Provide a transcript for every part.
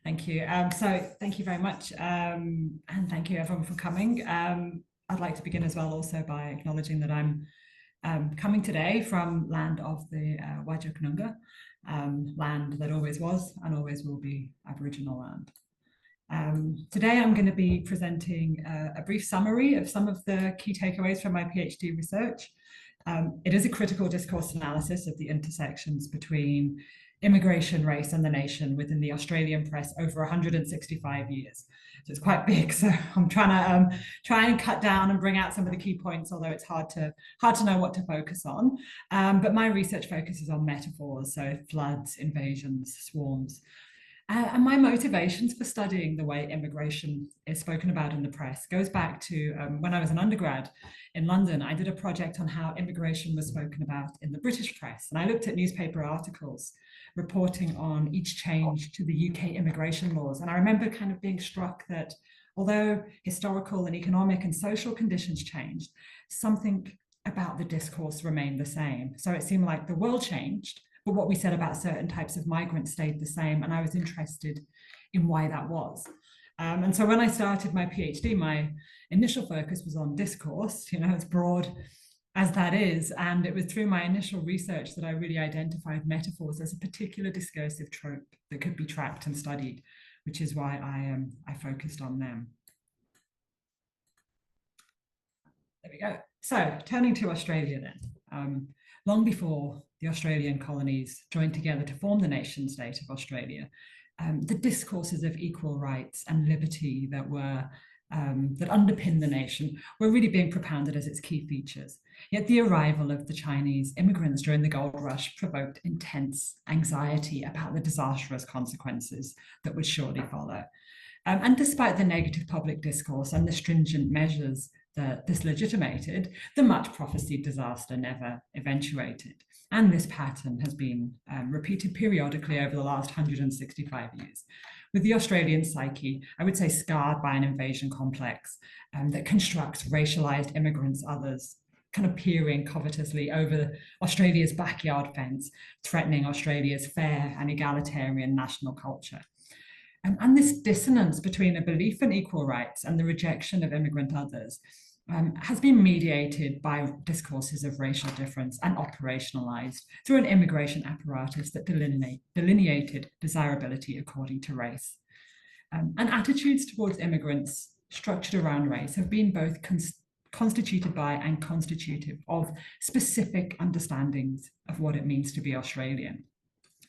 Thank you. So thank you very much. And thank you everyone for coming. I'd like to begin as well also by acknowledging that I'm coming today from land of the Whadjuk Noongar, land that always was and always will be Aboriginal land. Today I'm going to be presenting a brief summary of some of the key takeaways from my PhD research. It is a critical discourse analysis of the intersections between immigration, race, and the nation within the Australian press over 165 years. So it's quite big. So I'm trying to try and cut down and bring out some of the key points, although it's hard to know what to focus on. But my research focuses on metaphors, so floods, invasions, swarms. And my motivations for studying the way immigration is spoken about in the press goes back to when I was an undergrad in London. I did a project on how immigration was spoken about in the British press. And I looked at newspaper articles reporting on each change to the UK immigration laws. And I remember kind of being struck that although historical and economic and social conditions changed, something about the discourse remained the same. So it seemed like the world changed, but what we said about certain types of migrants stayed the same. And I was interested in why that was. And so when I started my PhD, my initial focus was on discourse, as broad as that is. And it was through my initial research that I really identified metaphors as a particular discursive trope that could be tracked and studied, which is why I focused on them. There we go. So turning to Australia then. Long before the Australian colonies joined together to form the nation state of Australia, the discourses of equal rights and liberty that underpin the nation were really being propounded as its key features. Yet the arrival of the Chinese immigrants during the gold rush provoked intense anxiety about the disastrous consequences that would surely follow. And despite the negative public discourse and the stringent measures that this legitimated, the much prophesied disaster never eventuated. And this pattern has been repeated periodically over the last 165 years, with the Australian psyche, I would say, scarred by an invasion complex that constructs racialized immigrants, others, kind of peering covetously over Australia's backyard fence, threatening Australia's fair and egalitarian national culture. And this dissonance between a belief in equal rights and the rejection of immigrant others has been mediated by discourses of racial difference and operationalized through an immigration apparatus that delineated desirability according to race. And attitudes towards immigrants structured around race have been both constituted by and constitutive of specific understandings of what it means to be Australian.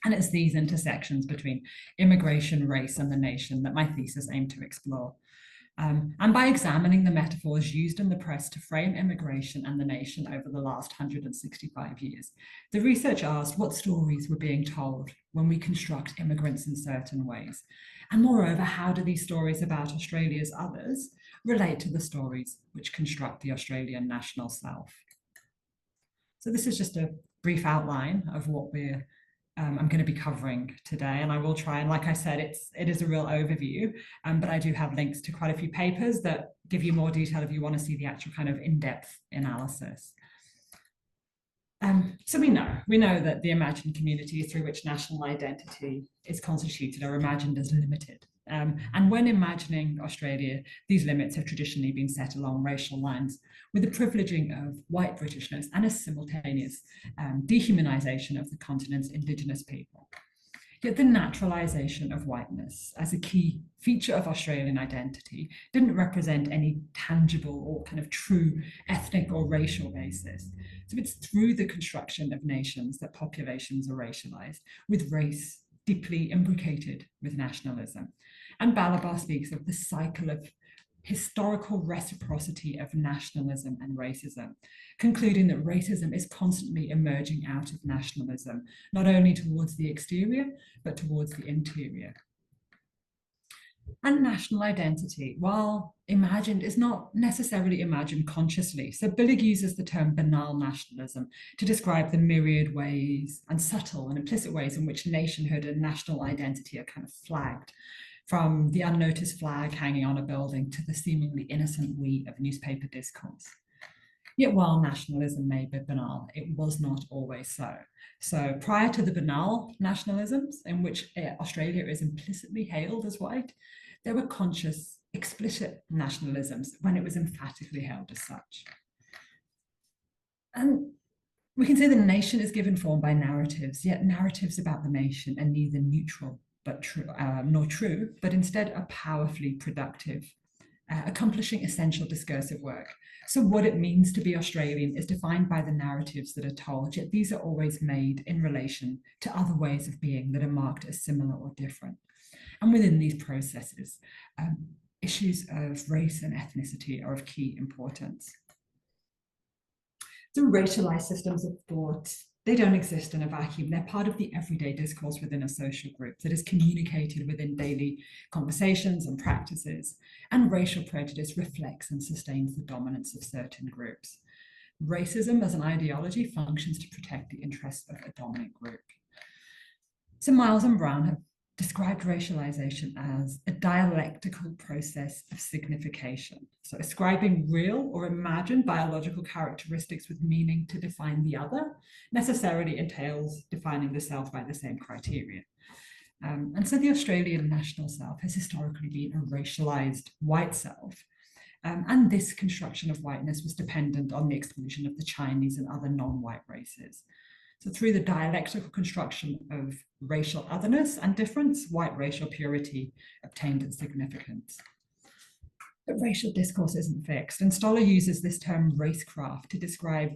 And it's these intersections between immigration, race, and the nation that my thesis aimed to explore. And by examining the metaphors used in the press to frame immigration and the nation over the last 165 years, the research asked what stories were being told when we construct immigrants in certain ways. And moreover, how do these stories about Australia's others relate to the stories which construct the Australian national self? So this is just a brief outline of what I'm going to be covering today, and I will try, and like I said, it is a real overview, but I do have links to quite a few papers that give you more detail if you want to see the actual kind of in-depth analysis. So we know that the imagined communities through which national identity is constituted are imagined as limited. And when imagining Australia, these limits have traditionally been set along racial lines, with the privileging of white Britishness and a simultaneous dehumanisation of the continent's Indigenous people. Yet the naturalisation of whiteness as a key feature of Australian identity didn't represent any tangible or kind of true ethnic or racial basis. So it's through the construction of nations that populations are racialised, with race deeply imbricated with nationalism. And Balabar speaks of the cycle of historical reciprocity of nationalism and racism, concluding that racism is constantly emerging out of nationalism, not only towards the exterior, but towards the interior. And national identity, while imagined, is not necessarily imagined consciously. So Billig uses the term banal nationalism to describe the myriad ways and subtle and implicit ways in which nationhood and national identity are kind of flagged, from the unnoticed flag hanging on a building to the seemingly innocent we of newspaper discourse. Yet while nationalism may be banal, it was not always so. So prior to the banal nationalisms, in which Australia is implicitly hailed as white, there were conscious, explicit nationalisms when it was emphatically hailed as such. And we can say the nation is given form by narratives, yet narratives about the nation are neither neutral but true, nor true, but instead are powerfully productive, accomplishing essential discursive work. So what it means to be Australian is defined by the narratives that are told, yet these are always made in relation to other ways of being that are marked as similar or different. And within these processes, issues of race and ethnicity are of key importance. So racialized systems of thought, they don't exist in a vacuum. They're part of the everyday discourse within a social group that is communicated within daily conversations and practices. And racial prejudice reflects and sustains the dominance of certain groups. Racism as an ideology functions to protect the interests of a dominant group. So Miles and Brown have described racialization as a dialectical process of signification. So ascribing real or imagined biological characteristics with meaning to define the other necessarily entails defining the self by the same criteria. And so the Australian national self has historically been a racialized white self. And this construction of whiteness was dependent on the exclusion of the Chinese and other non-white races. So through the dialectical construction of racial otherness and difference, white racial purity obtained its significance. But racial discourse isn't fixed, and Stoller uses this term racecraft to describe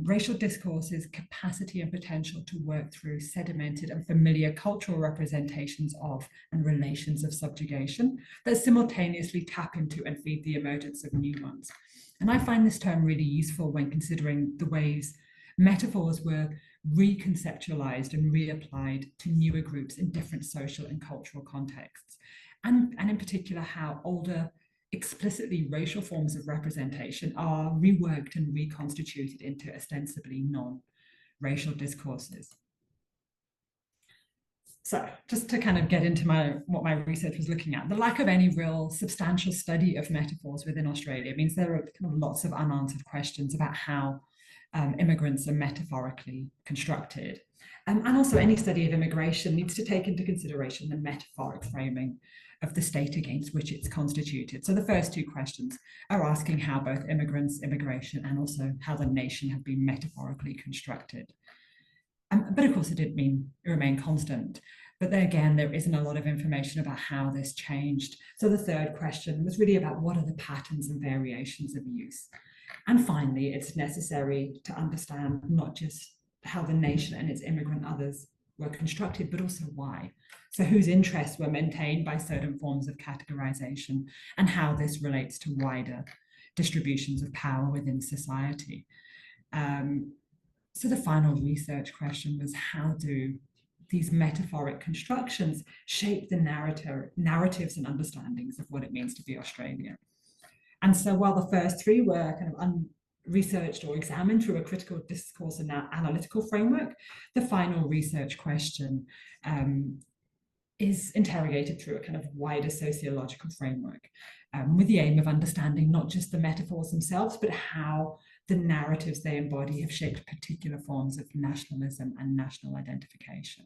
racial discourse's capacity and potential to work through sedimented and familiar cultural representations of and relations of subjugation that simultaneously tap into and feed the emergence of new ones. And I find this term really useful when considering the ways metaphors were reconceptualized and reapplied to newer groups in different social and cultural contexts. And in particular, how older, explicitly racial forms of representation are reworked and reconstituted into ostensibly non-racial discourses. So just to kind of get into what my research was looking at, the lack of any real substantial study of metaphors within Australia means there are kind of lots of unanswered questions about how immigrants are metaphorically constructed. And also any study of immigration needs to take into consideration the metaphoric framing of the state against which it's constituted. So the first two questions are asking how both immigrants, immigration, and also how the nation have been metaphorically constructed. But of course, it didn't mean it remained constant. But then again, there isn't a lot of information about how this changed. So the third question was really about what are the patterns and variations of use. And finally, it's necessary to understand not just how the nation and its immigrant others were constructed, but also why. So whose interests were maintained by certain forms of categorization and how this relates to wider distributions of power within society. So the final research question was, how do these metaphoric constructions shape the narratives and understandings of what it means to be Australian? And so while the first three were kind of researched or examined through a critical discourse and analytical framework, the final research question is interrogated through a kind of wider sociological framework with the aim of understanding not just the metaphors themselves, but how the narratives they embody have shaped particular forms of nationalism and national identification.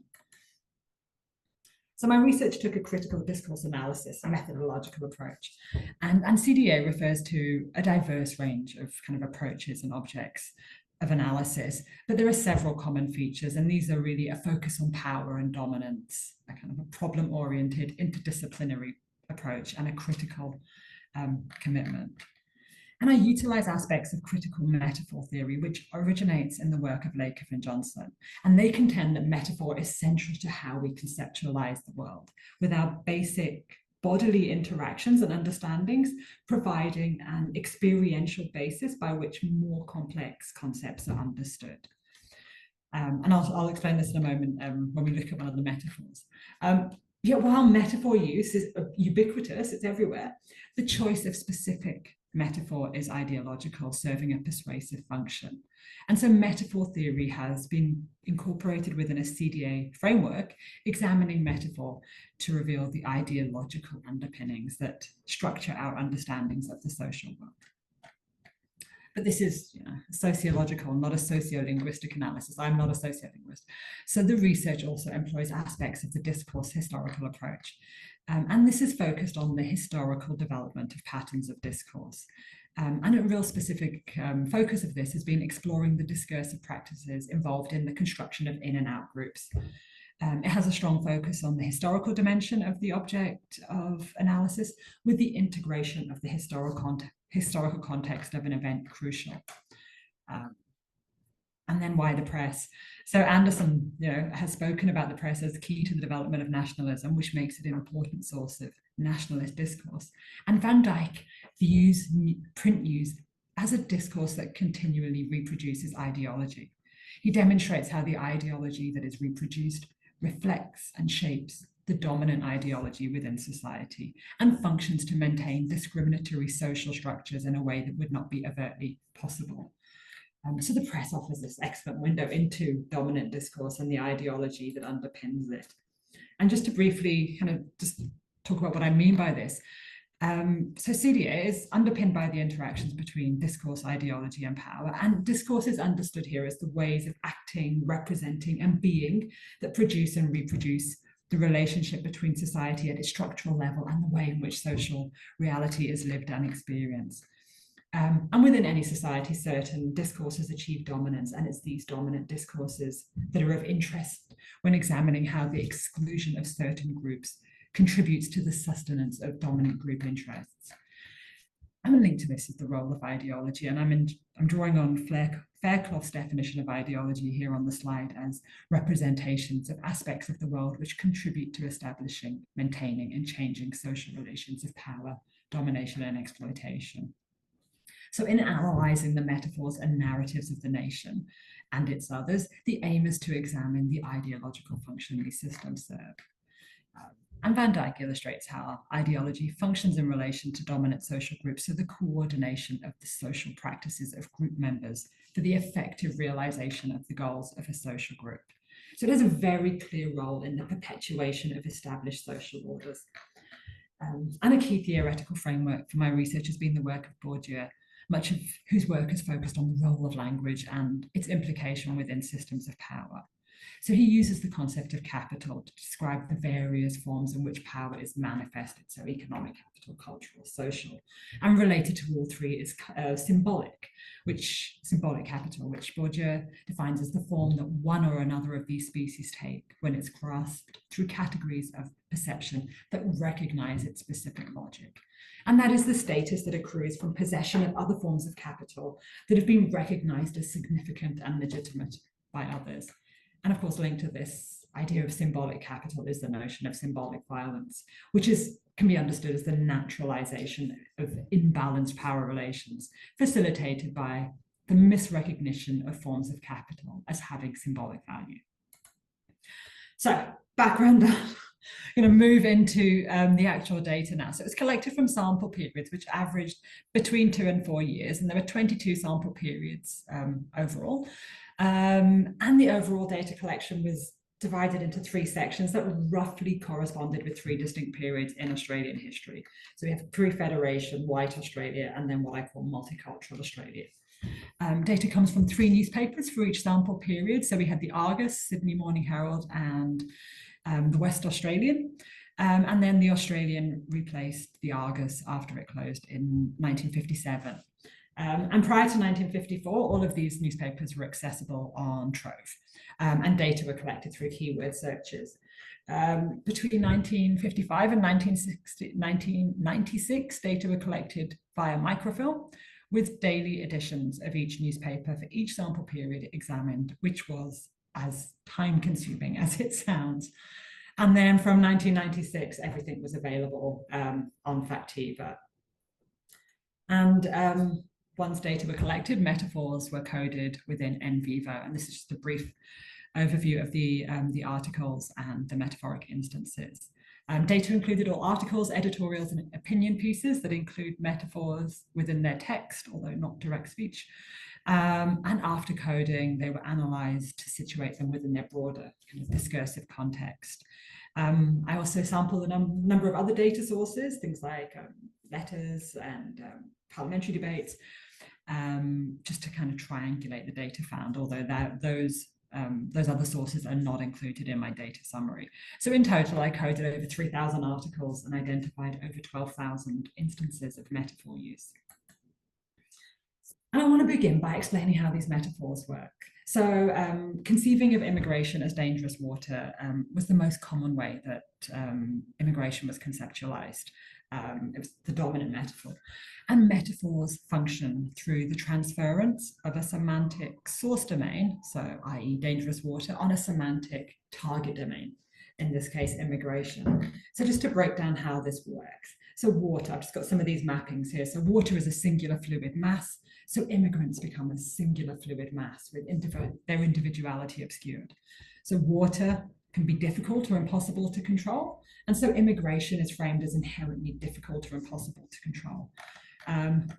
So my research took a critical discourse analysis, a methodological approach, and CDA refers to a diverse range of kind of approaches and objects of analysis, but there are several common features, and these are really a focus on power and dominance, a kind of a problem-oriented interdisciplinary approach, and a critical commitment. And I utilize aspects of critical metaphor theory, which originates in the work of Lakoff and Johnson. And they contend that metaphor is central to how we conceptualize the world, with our basic bodily interactions and understandings providing an experiential basis by which more complex concepts are understood. And I'll explain this in a moment when we look at one of the metaphors. Yet while metaphor use is ubiquitous, it's everywhere, the choice of specific metaphor is ideological, serving a persuasive function. And so metaphor theory has been incorporated within a CDA framework, examining metaphor to reveal the ideological underpinnings that structure our understandings of the social world. But this is sociological, not a sociolinguistic analysis. I'm not a sociolinguist. So the research also employs aspects of the discourse historical approach. And this is focused on the historical development of patterns of discourse. And a real specific focus of this has been exploring the discursive practices involved in the construction of in and out groups. It has a strong focus on the historical dimension of the object of analysis, with the integration of the historical context of an event crucial. And then why the press? So Anderson, has spoken about the press as key to the development of nationalism, which makes it an important source of nationalist discourse. And Van Dijk views print news as a discourse that continually reproduces ideology. He demonstrates how the ideology that is reproduced reflects and shapes the dominant ideology within society and functions to maintain discriminatory social structures in a way that would not be overtly possible. So the press offers this excellent window into dominant discourse and the ideology that underpins it. And just to briefly kind of just talk about what I mean by this. So CDA is underpinned by the interactions between discourse, ideology, and power. And discourse is understood here as the ways of acting, representing, and being that produce and reproduce the relationship between society at its structural level and the way in which social reality is lived and experienced. And within any society, certain discourses achieve dominance, and it's these dominant discourses that are of interest when examining how the exclusion of certain groups contributes to the sustenance of dominant group interests. And a link to this is the role of ideology, and I'm drawing on Fairclough's definition of ideology here on the slide as representations of aspects of the world which contribute to establishing, maintaining, and changing social relations of power, domination, and exploitation. So in analysing the metaphors and narratives of the nation and its others, the aim is to examine the ideological function these systems serve. And Van Dijk illustrates how ideology functions in relation to dominant social groups, so the coordination of the social practices of group members for the effective realisation of the goals of a social group. So it has a very clear role in the perpetuation of established social orders. And a key theoretical framework for my research has been the work of Bourdieu, much of whose work is focused on the role of language and its implication within systems of power. So he uses the concept of capital to describe the various forms in which power is manifested, so economic capital, cultural, social, and related to all three is symbolic capital, which Bourdieu defines as the form that one or another of these species take when it's grasped through categories of perception that recognize its specific logic. And that is the status that accrues from possession of other forms of capital that have been recognized as significant and legitimate by others. And of course, linked to this idea of symbolic capital is the notion of symbolic violence, which can be understood as the naturalization of imbalanced power relations, facilitated by the misrecognition of forms of capital as having symbolic value. So, background. I'm going to move into the actual data now. So it was collected from sample periods, which averaged between 2 and 4 years, and there were 22 sample periods overall. And the overall data collection was divided into 3 sections that roughly corresponded with 3 distinct periods in Australian history. So we have pre-Federation, white Australia, and then what I call multicultural Australia. Data comes from 3 newspapers for each sample period. So we had the Argus, Sydney Morning Herald, and the West Australian. And then the Australian replaced the Argus after it closed in 1957. And prior to 1954, all of these newspapers were accessible on Trove, and data were collected through keyword searches. Between 1955 and 1996, data were collected via microfilm, with daily editions of each newspaper for each sample period examined, which was as time-consuming as it sounds. And then from 1996, everything was available on Factiva. And once data were collected, metaphors were coded within NVivo. And this is just a brief overview of the articles and the metaphoric instances. Data included all articles, editorials, and opinion pieces that include metaphors within their text, although not direct speech. And after coding, they were analysed to situate them within their broader kind of discursive context. I also sampled a number of other data sources, things like letters and parliamentary debates. just to kind of triangulate the data found, although those other sources are not included in my data summary. So in total, I coded over 3,000 articles and identified over 12,000 instances of metaphor use. And I want to begin by explaining how these metaphors work. So conceiving of immigration as dangerous water was the most common way that immigration was conceptualized. It was the dominant metaphor. And metaphors function through the transference of a semantic source domain, so i.e. dangerous water, on a semantic target domain, in this case, immigration. So just to break down how this works. So water, I've just got some of these mappings here. So water is a singular fluid mass. So immigrants become a singular fluid mass with their individuality obscured. So water can be difficult or impossible to control. And so immigration is framed as inherently difficult or impossible to control.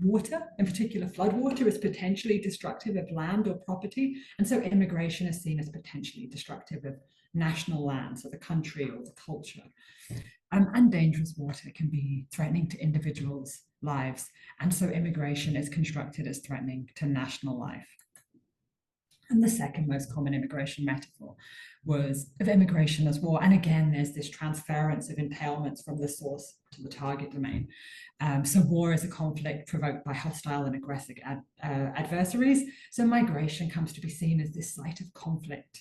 Water, in particular flood water, is potentially destructive of land or property. And so immigration is seen as potentially destructive of national land, so the country or the culture. And dangerous water can be threatening to individuals' lives. And so immigration is constructed as threatening to national life. And the second most common immigration metaphor was of immigration as war. And again, there's this transference of entailments from the source to the target domain. So war is a conflict provoked by hostile and aggressive adversaries. So migration comes to be seen as this site of conflict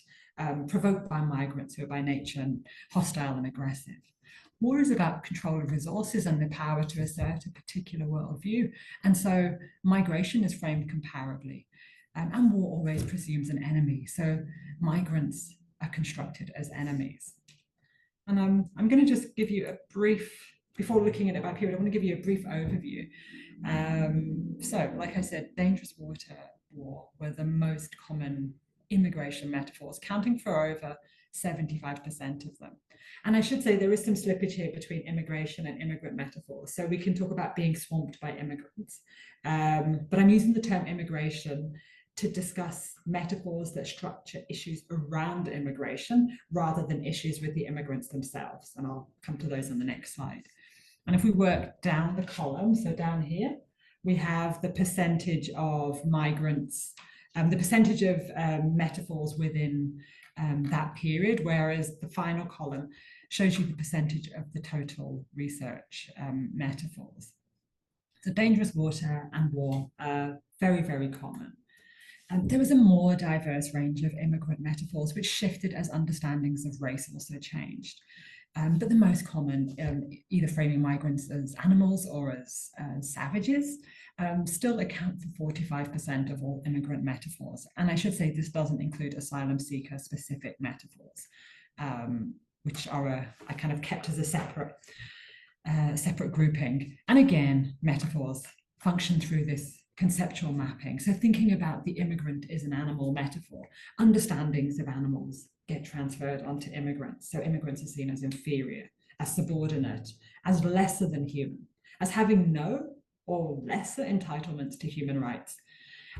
provoked by migrants who are by nature hostile and aggressive. War is about control of resources and the power to assert a particular worldview. And so migration is framed comparably. And war always presumes an enemy. So migrants are constructed as enemies. And I'm going to just give you a brief, before looking at it by period, I want to give you a brief overview. So like I said, dangerous water, war were the most common immigration metaphors, counting for over 75% of them. And I should say there is some slippage here between immigration and immigrant metaphors. So we can talk about being swamped by immigrants. But I'm using the term immigration to discuss metaphors that structure issues around immigration rather than issues with the immigrants themselves. And I'll come to those on the next slide. And if we work down the column, so down here, we have the percentage of migrants, the percentage of metaphors within that period, whereas the final column shows you the percentage of the total research metaphors. So dangerous water and war are very, very common. There was a more diverse range of immigrant metaphors which shifted as understandings of race also changed. But the most common, either framing migrants as animals or as savages, still account for 45% of all immigrant metaphors. And I should say this doesn't include asylum seeker specific metaphors, which are kind of kept as a separate grouping. And again, metaphors function through this conceptual mapping. So thinking about the immigrant is an animal metaphor, understandings of animals get transferred onto immigrants. So immigrants are seen as inferior, as subordinate, as lesser than human, as having no or lesser entitlements to human rights.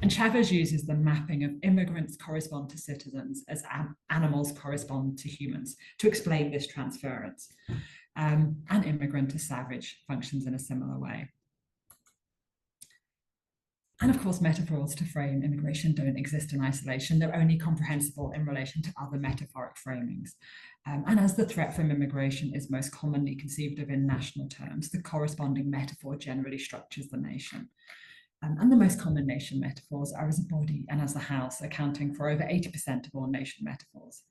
And Chavez uses the mapping of immigrants correspond to citizens as animals correspond to humans to explain this transference. An immigrant to savage functions in a similar way. And of course, metaphors to frame immigration don't exist in isolation. They're only comprehensible in relation to other metaphoric framings. And as the threat from immigration is most commonly conceived of in national terms, the corresponding metaphor generally structures the nation. And the most common nation metaphors are as a body and as a house, accounting for over 80% of all nation metaphors.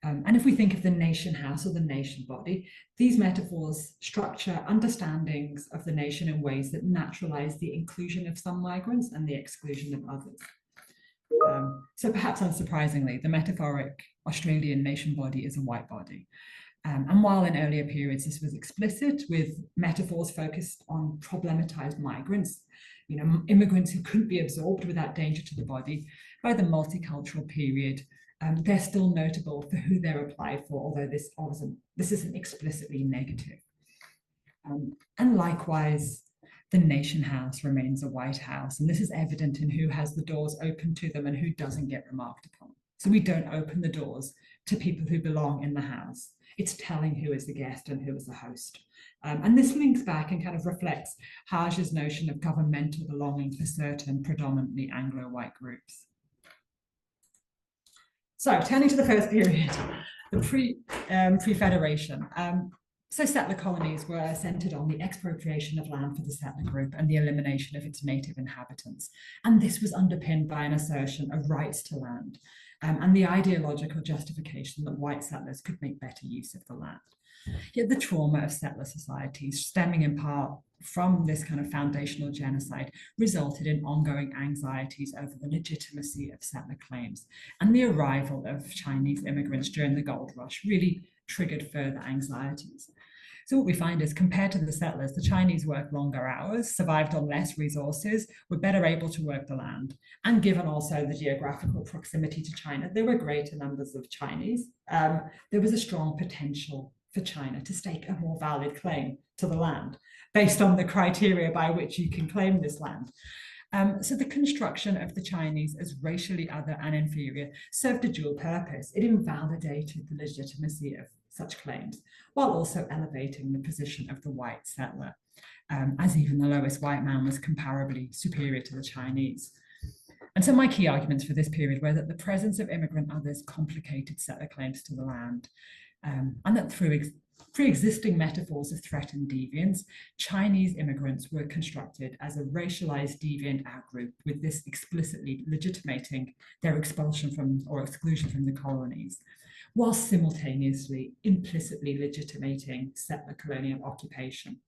And if we think of the nation house or the nation body, these metaphors structure understandings of the nation in ways that naturalize the inclusion of some migrants and the exclusion of others. So perhaps unsurprisingly, the metaphoric Australian nation body is a white body. And while in earlier periods this was explicit with metaphors focused on problematized migrants, immigrants who couldn't be absorbed without danger to the body, by the multicultural period, they're still notable for who they're applied for, although this isn't explicitly negative. And likewise, the nation house remains a white house, and this is evident in who has the doors open to them and who doesn't get remarked upon. So we don't open the doors to people who belong in the house. It's telling who is the guest and who is the host. And this links back and kind of reflects Hage's notion of governmental belonging for certain predominantly Anglo-white groups. So turning to the first period, the pre-Federation. So settler colonies were centered on the expropriation of land for the settler group and the elimination of its native inhabitants. And this was underpinned by an assertion of rights to land and the ideological justification that white settlers could make better use of the land. Yet the trauma of settler societies, stemming in part from this kind of foundational genocide, resulted in ongoing anxieties over the legitimacy of settler claims. And the arrival of Chinese immigrants during the gold rush really triggered further anxieties. So what we find is, compared to the settlers, the Chinese worked longer hours, survived on less resources, were better able to work the land. And given also the geographical proximity to China, there were greater numbers of Chinese. There was a strong potential for China to stake a more valid claim to the land, based on the criteria by which you can claim this land. So the construction of the Chinese as racially other and inferior served a dual purpose. It invalidated the legitimacy of such claims, while also elevating the position of the white settler, as even the lowest white man was comparably superior to the Chinese. And so my key arguments for this period were that the presence of immigrant others complicated settler claims to the land, and that through pre-existing metaphors of threat and deviance, Chinese immigrants were constructed as a racialized deviant outgroup, with this explicitly legitimating their expulsion from or exclusion from the colonies, while simultaneously implicitly legitimating settler colonial occupation.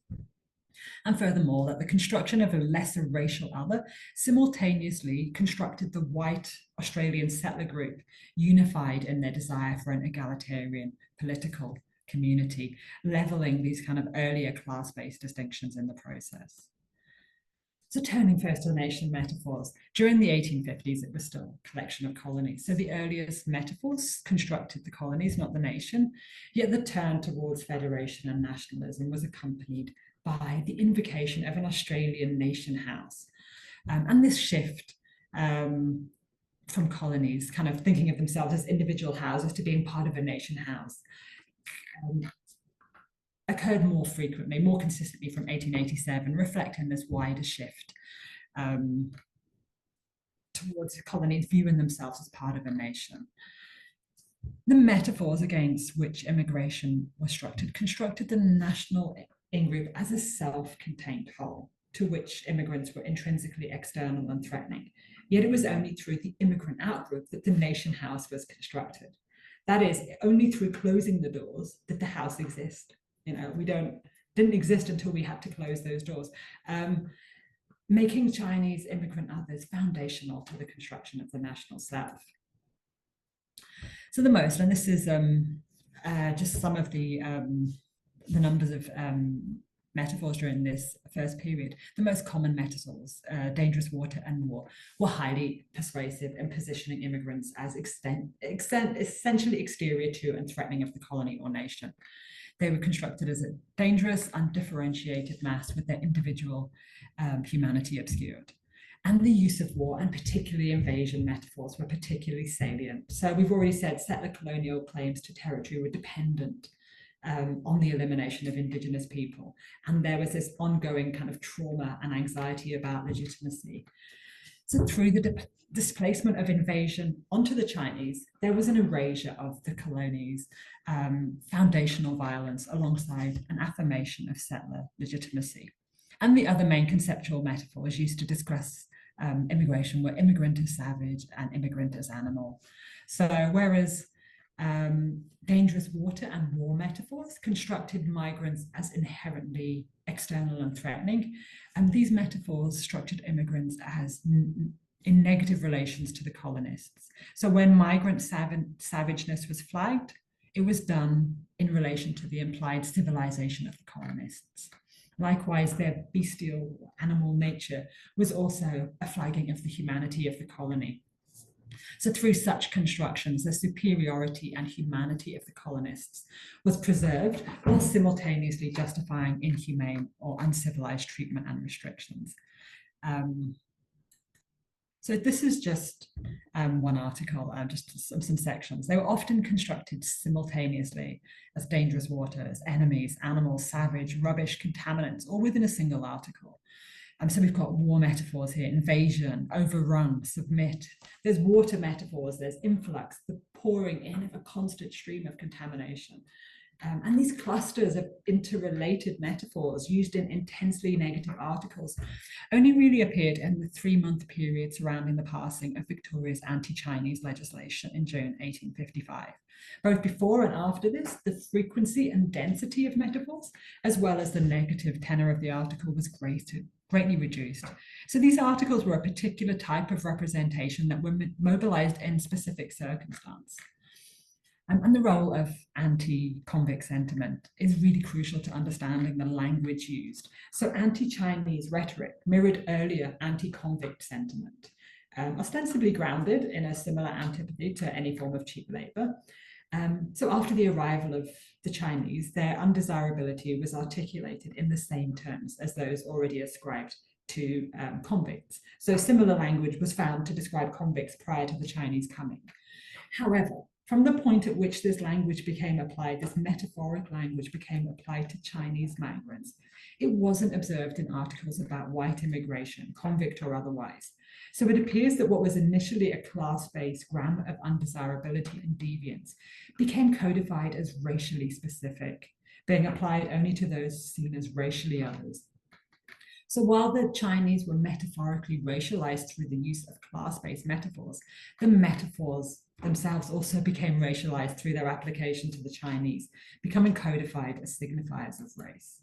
And furthermore, that the construction of a lesser racial other simultaneously constructed the white Australian settler group unified in their desire for an egalitarian political community, leveling these kind of earlier class-based distinctions in the process. So turning first to the nation metaphors, during the 1850s, it was still a collection of colonies. So the earliest metaphors constructed the colonies, not the nation, yet the turn towards federation and nationalism was accompanied by the invocation of an Australian nation house. And this shift from colonies, kind of thinking of themselves as individual houses, to being part of a nation house, occurred more frequently, more consistently from 1887, reflecting this wider shift towards colonies viewing themselves as part of a nation. The metaphors against which immigration was constructed the national in-group as a self-contained whole, to which immigrants were intrinsically external and threatening. Yet it was only through the immigrant outgroup that the nation house was constructed. That is, only through closing the doors did the house exist. You know, we didn't exist until we had to close those doors, making Chinese immigrant others foundational to the construction of the national self. So the most, and this is just some of the numbers of metaphors during this first period. The most common metaphors, dangerous water and war, were highly persuasive in positioning immigrants as essentially exterior to and threatening of the colony or nation. They were constructed as a dangerous, undifferentiated mass with their individual humanity obscured. And the use of war, and particularly invasion metaphors, were particularly salient. So we've already said settler colonial claims to territory were dependent on the elimination of indigenous people. And there was this ongoing kind of trauma and anxiety about legitimacy. So through the displacement of invasion onto the Chinese, there was an erasure of the colonies' foundational violence alongside an affirmation of settler legitimacy. And the other main conceptual metaphors used to discuss immigration were immigrant as savage and immigrant as animal. So whereas dangerous water and war metaphors constructed migrants as inherently external and threatening, and these metaphors structured immigrants as in negative relations to the colonists. So when migrant savageness was flagged, it was done in relation to the implied civilization of the colonists. Likewise, their bestial animal nature was also a flagging of the humanity of the colony. So through such constructions, the superiority and humanity of the colonists was preserved while simultaneously justifying inhumane or uncivilized treatment and restrictions. So this is just one article, just some sections. They were often constructed simultaneously as dangerous waters, enemies, animals, savage, rubbish, contaminants, all within a single article. So we've got war metaphors here: invasion, overrun, submit. There's water metaphors, there's influx, the pouring in of a constant stream of contamination. And these clusters of interrelated metaphors used in intensely negative articles only really appeared in the 3-month period surrounding the passing of Victoria's anti-Chinese legislation in June 1855. Both before and after this, the frequency and density of metaphors, as well as the negative tenor of the article, was greatly reduced. So these articles were a particular type of representation that were mobilized in specific circumstance. And the role of anti-convict sentiment is really crucial to understanding the language used. So anti-Chinese rhetoric mirrored earlier anti-convict sentiment, ostensibly grounded in a similar antipathy to any form of cheap labor. So after the arrival of the Chinese, their undesirability was articulated in the same terms as those already ascribed to convicts. So similar language was found to describe convicts prior to the Chinese coming. However, from the point at which this language became applied, this metaphoric language became applied to Chinese migrants, it wasn't observed in articles about white immigration, convict or otherwise. So it appears that what was initially a class-based grammar of undesirability and deviance became codified as racially specific, being applied only to those seen as racially others. So while the Chinese were metaphorically racialized through the use of class-based metaphors, the metaphors themselves also became racialized through their application to the Chinese, becoming codified as signifiers of race.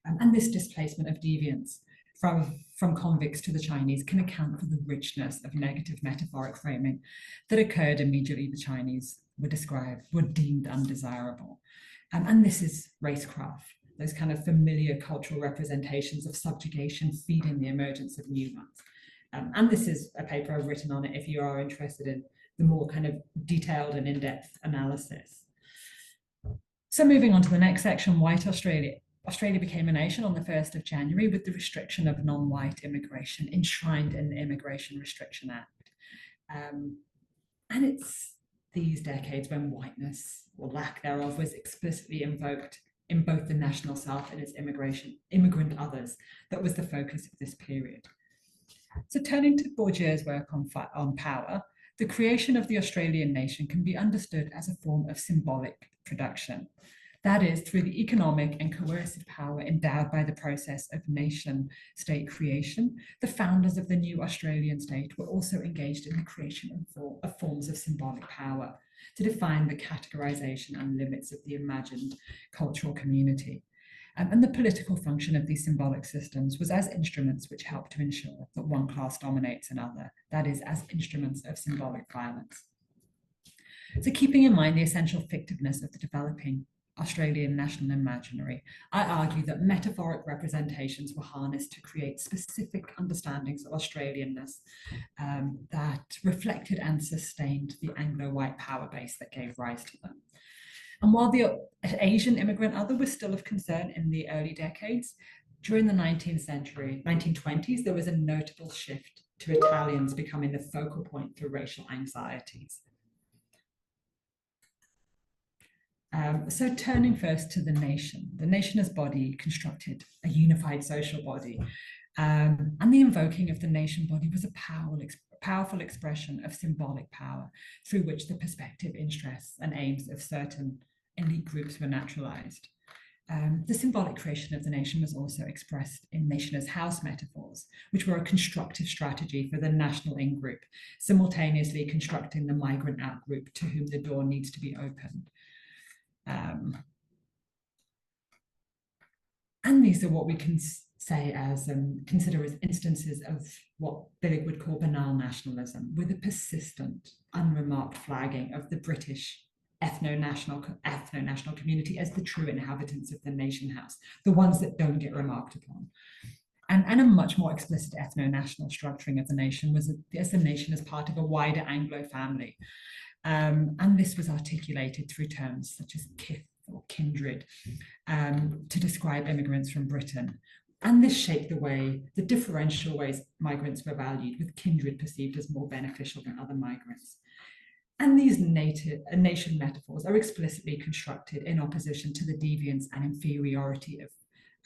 And this displacement of deviance from convicts to the Chinese can account for the richness of negative metaphoric framing that occurred immediately the Chinese were deemed undesirable. And this is racecraft, those kind of familiar cultural representations of subjugation feeding the emergence of new ones. And this is a paper I've written on it if you are interested in the more kind of detailed and in-depth analysis. So moving on to the next section, white Australia. Australia became a nation on the 1st of January with the restriction of non-white immigration enshrined in the Immigration Restriction Act. And it's these decades when whiteness, or lack thereof, was explicitly invoked in both the national South and its immigrant others that was the focus of this period. So turning to Bourdieu's work on power, the creation of the Australian nation can be understood as a form of symbolic production. That is, through the economic and coercive power endowed by the process of nation-state creation, the founders of the new Australian state were also engaged in the creation of forms of symbolic power to define the categorization and limits of the imagined cultural community. And the political function of these symbolic systems was as instruments which help to ensure that one class dominates another, that is, as instruments of symbolic violence. So keeping in mind the essential fictiveness of the developing Australian national imaginary, I argue that metaphoric representations were harnessed to create specific understandings of Australianness that reflected and sustained the Anglo-white power base that gave rise to them. And while the Asian immigrant other was still of concern in the early decades, during the 1920s, there was a notable shift to Italians becoming the focal point for racial anxieties. So turning first to the nation as body constructed a unified social body. And the invoking of the nation body was a powerful expression of symbolic power through which the perspective, interests, and aims of certain elite groups were naturalized. The symbolic creation of the nation was also expressed in nation as house metaphors, which were a constructive strategy for the national in-group, simultaneously constructing the migrant out-group to whom the door needs to be opened. And these are what we can say as consider as instances of what Billig would call banal nationalism, with a persistent, unremarked flagging of the British ethno-national community as the true inhabitants of the nation house, the ones that don't get remarked upon. And a much more explicit ethno-national structuring of the nation was as the nation as part of a wider Anglo family. And this was articulated through terms such as kith or kindred to describe immigrants from Britain, And this shaped the differential ways migrants were valued, with kindred perceived as more beneficial than other migrants. And these nation metaphors are explicitly constructed in opposition to the deviance and inferiority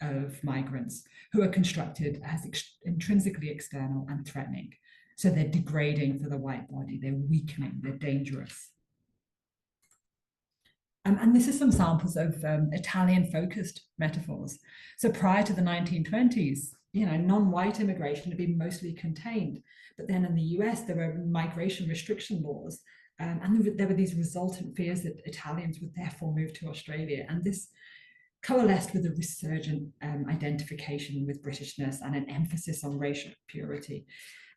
of migrants, who are constructed as intrinsically external and threatening. So they're degrading for the white body, they're weakening, they're dangerous. And this is some samples of Italian-focused metaphors. So prior to the 1920s, non-white immigration had been mostly contained. But then in the US, there were migration restriction laws. And there were these resultant fears that Italians would therefore move to Australia. And this coalesced with a resurgent identification with Britishness and an emphasis on racial purity.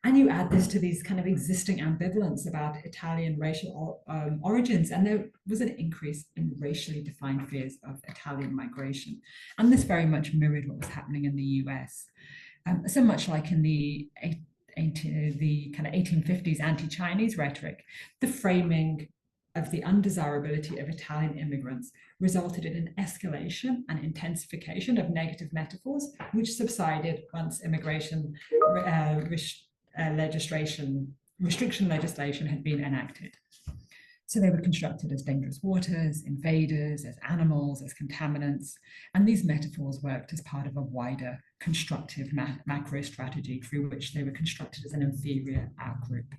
And you add this to these kind of existing ambivalence about Italian racial origins, and there was an increase in racially defined fears of Italian migration. And this very much mirrored what was happening in the US. So much like in the kind of 1850s anti-Chinese rhetoric, the framing of the undesirability of Italian immigrants resulted in an escalation and intensification of negative metaphors, which subsided once immigration restriction legislation had been enacted. So they were constructed as dangerous waters, invaders, as animals, as contaminants, and these metaphors worked as part of a wider constructive macro strategy through which they were constructed as an inferior outgroup.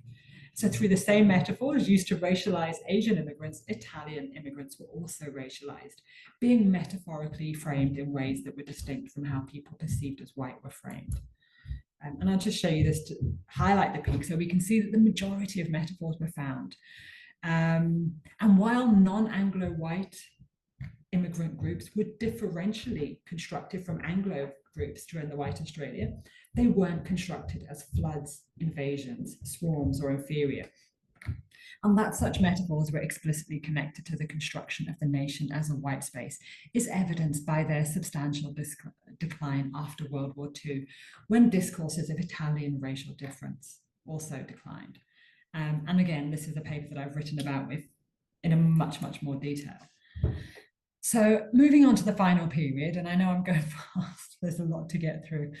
So through the same metaphors used to racialize Asian immigrants, Italian immigrants were also racialized, being metaphorically framed in ways that were distinct from how people perceived as white were framed. And I'll just show you this to highlight the peak so we can see that the majority of metaphors were found. And while non-Anglo-white immigrant groups were differentially constructed from Anglo groups during the White Australia, they weren't constructed as floods, invasions, swarms, or inferior. And that such metaphors were explicitly connected to the construction of the nation as a white space is evidenced by their substantial decline after World War II, when discourses of Italian racial difference also declined. And again, this is a paper that I've written about in a much, much more detail. So moving on to the final period, and I know I'm going fast, there's a lot to get through.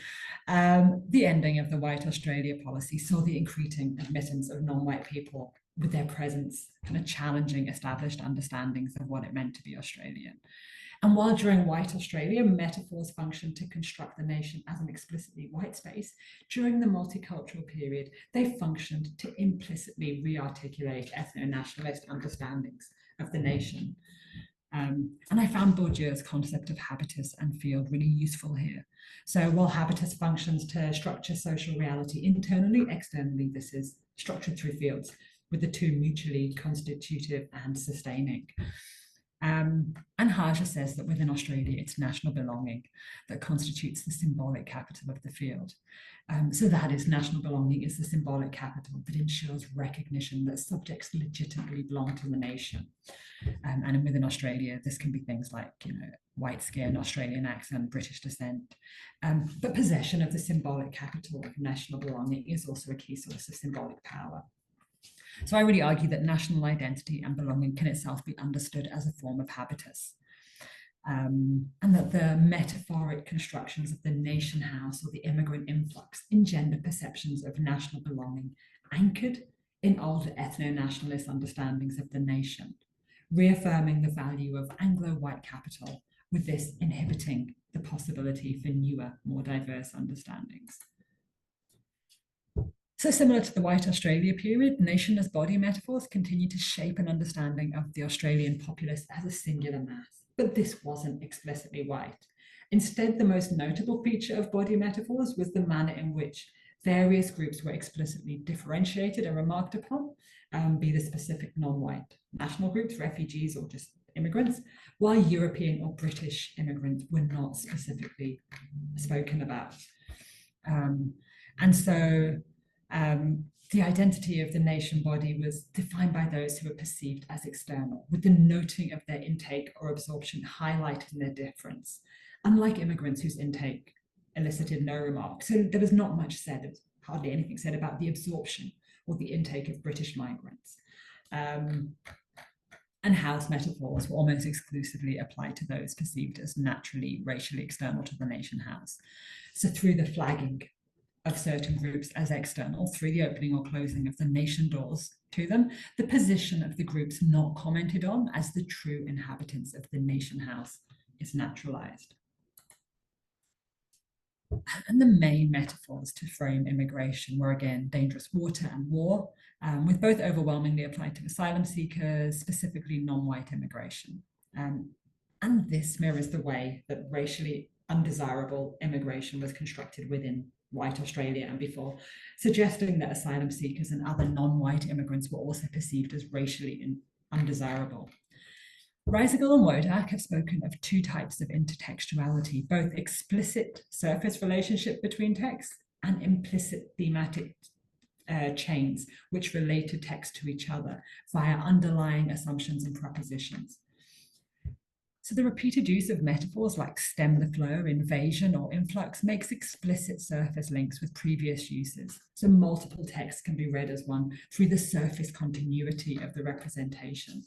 The ending of the White Australia policy saw the increasing admittance of non-white people with their presence kind of challenging established understandings of what it meant to be Australian. And while during White Australia, metaphors functioned to construct the nation as an explicitly white space, during the multicultural period, they functioned to implicitly re-articulate ethno-nationalist understandings of the nation. And I found Bourdieu's concept of habitus and field really useful here. So while habitus functions to structure social reality internally, externally, this is structured through fields, with the two mutually constitutive and sustaining. And Haja says that within Australia, it's national belonging that constitutes the symbolic capital of the field. So that is, national belonging is the symbolic capital that ensures recognition that subjects legitimately belong to the nation. And within Australia, this can be things like, white skin, Australian accent, British descent. But possession of the symbolic capital of national belonging is also a key source of symbolic power. So I really argue that national identity and belonging can itself be understood as a form of habitus. And that the metaphoric constructions of the nation house or the immigrant influx engender perceptions of national belonging anchored in older ethno-nationalist understandings of the nation, reaffirming the value of Anglo-white capital, with this inhibiting the possibility for newer, more diverse understandings. So similar to the White Australia period, nation as body metaphors continue to shape an understanding of the Australian populace as a singular mass, but this wasn't explicitly white. Instead, the most notable feature of body metaphors was the manner in which various groups were explicitly differentiated and remarked upon, be the specific non-white national groups, refugees, or just immigrants, while European or British immigrants were not specifically spoken about. And so the identity of the nation body was defined by those who were perceived as external, with the noting of their intake or absorption highlighting their difference, unlike immigrants whose intake elicited no remark. So there was not much said, there was hardly anything said about the absorption or the intake of British migrants. and house metaphors were almost exclusively applied to those perceived as naturally racially external to the nation house. So through the flagging of certain groups as external, through the opening or closing of the nation doors to them, the position of the groups not commented on as the true inhabitants of the nation house is naturalized. And the main metaphors to frame immigration were again dangerous water and war, with both overwhelmingly applied to asylum seekers, specifically non-white immigration. And this mirrors the way that racially undesirable immigration was constructed within white Australia and before, suggesting that asylum seekers and other non-white immigrants were also perceived as racially undesirable. Reisigal and Wodak have spoken of two types of intertextuality, both explicit surface relationship between texts and implicit thematic chains which related text to each other via underlying assumptions and propositions. So the repeated use of metaphors like stem the flow, invasion, or influx makes explicit surface links with previous uses. So multiple texts can be read as one through the surface continuity of the representation.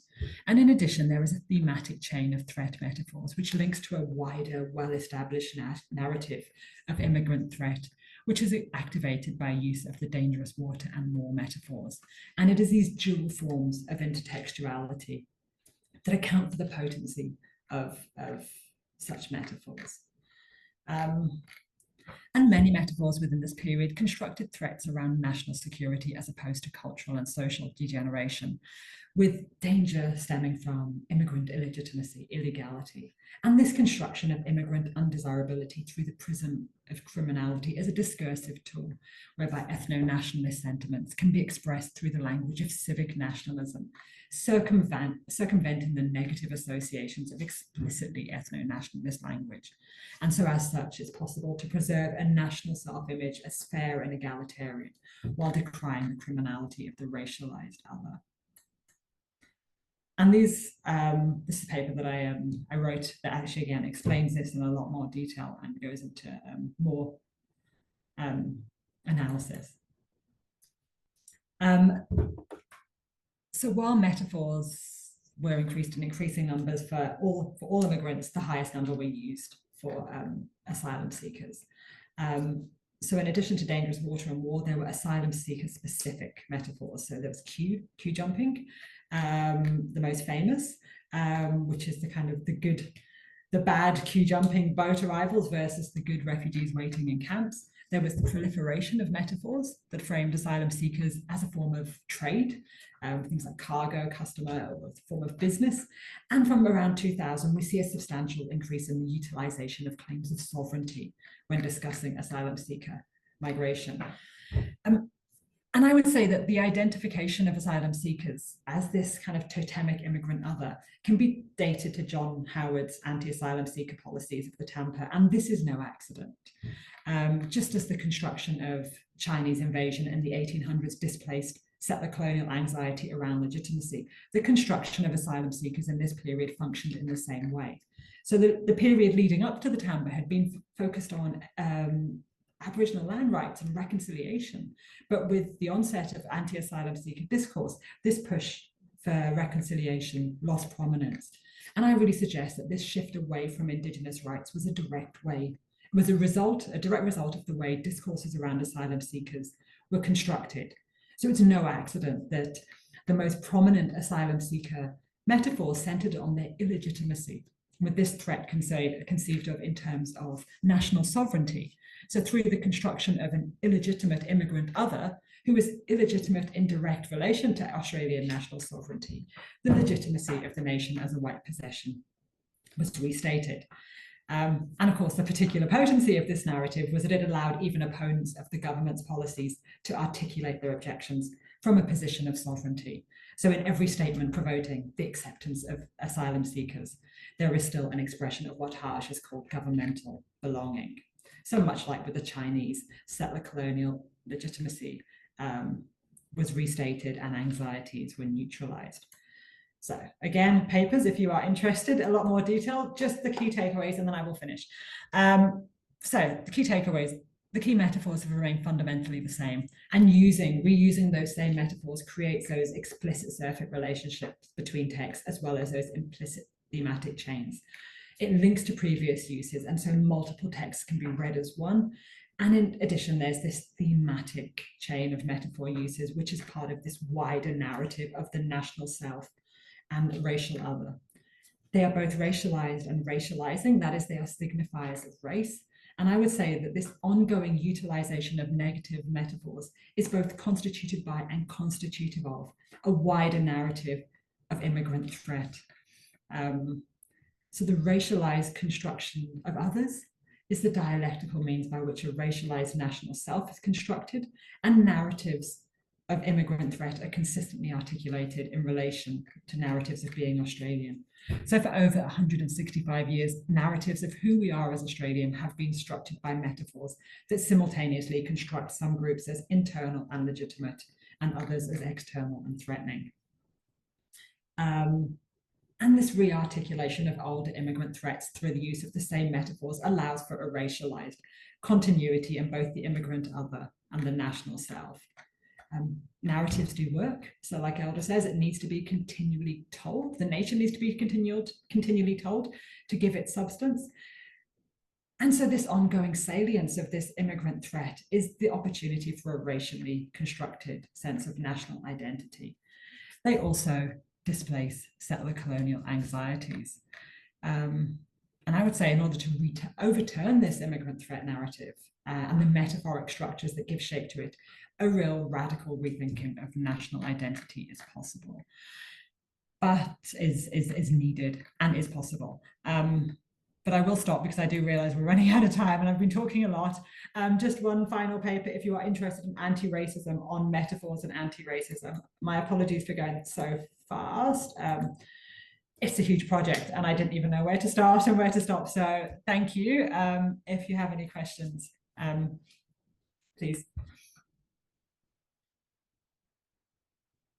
And in addition, there is a thematic chain of threat metaphors, which links to a wider, well-established narrative of immigrant threat, which is activated by use of the dangerous water and war metaphors. And it is these dual forms of intertextuality that account for the potency of such metaphors. And many metaphors within this period constructed threats around national security as opposed to cultural and social degeneration, with danger stemming from immigrant illegitimacy, illegality. And this construction of immigrant undesirability through the prism of criminality is a discursive tool whereby ethno-nationalist sentiments can be expressed through the language of civic nationalism, circumventing the negative associations of explicitly ethno-nationalist language. And so as such, it's possible to preserve a national self-image as fair and egalitarian while decrying the criminality of the racialized other. And this is a paper that I wrote that actually, again, explains this in a lot more detail and goes into more analysis. So while metaphors were increased in increasing numbers for all immigrants, the highest number were used for asylum seekers. So in addition to dangerous water and war, there were asylum seeker specific metaphors. So there was queue jumping, the most famous, which is the kind of the bad queue jumping boat arrivals versus the good refugees waiting in camps. There was the proliferation of metaphors that framed asylum seekers as a form of trade, things like cargo, customer, or a form of business. And from around 2000, we see a substantial increase in the utilization of claims of sovereignty when discussing asylum seeker migration. And I would say that the identification of asylum seekers as this kind of totemic immigrant other can be dated to John Howard's anti-asylum seeker policies of the Tampa, and this is no accident. Just as the construction of Chinese invasion in the 1800s displaced settler colonial anxiety around legitimacy, the construction of asylum seekers in this period functioned in the same way. So the period leading up to the Tampa had been focused on Aboriginal land rights and reconciliation. But with the onset of anti-asylum seeker discourse, this push for reconciliation lost prominence. And I really suggest that this shift away from Indigenous rights was a direct result of the way discourses around asylum seekers were constructed. So it's no accident that the most prominent asylum seeker metaphors centered on their illegitimacy, with this threat conceived of in terms of national sovereignty. So through the construction of an illegitimate immigrant other who is illegitimate in direct relation to Australian national sovereignty, the legitimacy of the nation as a white possession was restated. And of course, the particular potency of this narrative was that it allowed even opponents of the government's policies to articulate their objections from a position of sovereignty. So in every statement promoting the acceptance of asylum seekers, there is still an expression of what Harsh has called governmental belonging. So much like with the Chinese, settler colonial legitimacy was restated and anxieties were neutralized. So again, papers, if you are interested, a lot more detail, just the key takeaways, and then I will finish. So the key takeaways, the key metaphors have remained fundamentally the same, and reusing those same metaphors creates those explicit surrogate relationships between texts as well as those implicit thematic chains. It links to previous uses, and so multiple texts can be read as one. And in addition, there's this thematic chain of metaphor uses, which is part of this wider narrative of the national self and the racial other. They are both racialized and racializing, that is, they are signifiers of race. And I would say that this ongoing utilization of negative metaphors is both constituted by and constitutive of a wider narrative of immigrant threat. So the racialized construction of others is the dialectical means by which a racialized national self is constructed, and narratives of immigrant threat are consistently articulated in relation to narratives of being Australian. So for over 165 years, narratives of who we are as Australian have been structured by metaphors that simultaneously construct some groups as internal and legitimate and others as external and threatening. And this re-articulation of older immigrant threats through the use of the same metaphors allows for a racialized continuity in both the immigrant other and the national self. Narratives do work. So like Elder says, it needs to be continually told. The nation needs to be continually told to give it substance. And so this ongoing salience of this immigrant threat is the opportunity for a racially constructed sense of national identity. They also displace settler colonial anxieties. And I would say in order to overturn this immigrant threat narrative and the metaphoric structures that give shape to it, a real radical rethinking of national identity is possible, but is needed and is possible. But I will stop because I do realize we're running out of time and I've been talking a lot. Just one final paper, if you are interested in anti-racism, on metaphors and anti-racism. My apologies for going so fast. It's a huge project and I didn't even know where to start and where to stop. So thank you. If you have any questions, please.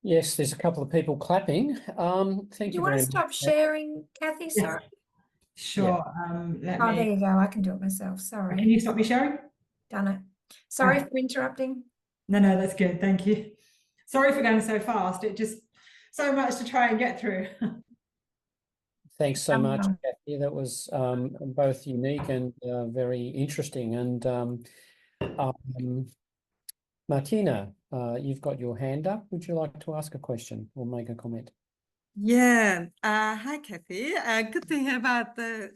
Yes, there's a couple of people clapping. Thank you very much. Do you want to stop sharing, Kathy? Sorry. Sure. Yeah. There you go. I can do it myself. Sorry. Can you stop me sharing? Done it. Sorry for interrupting. No, that's good. Thank you. Sorry for going so fast. It just so much to try and get through. Thanks so much, Kathy. That was both unique and very interesting. And Martina, you've got your hand up. Would you like to ask a question or make a comment? Yeah. Hi, Kathy. Good to hear about the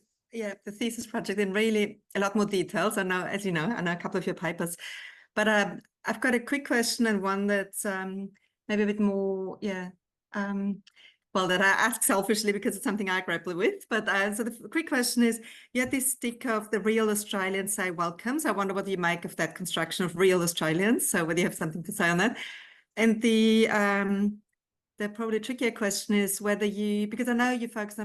thesis project in really a lot more details. I know, as you know, I know a couple of your papers, but I've got a quick question and one that's maybe a bit more, well, that I ask selfishly because it's something I grapple with. But so the quick question is, you had this stick of the real Australians say welcomes. I wonder what you make of that construction of real Australians. So whether you have something to say on that. And the probably trickier question is whether you, because I know you focus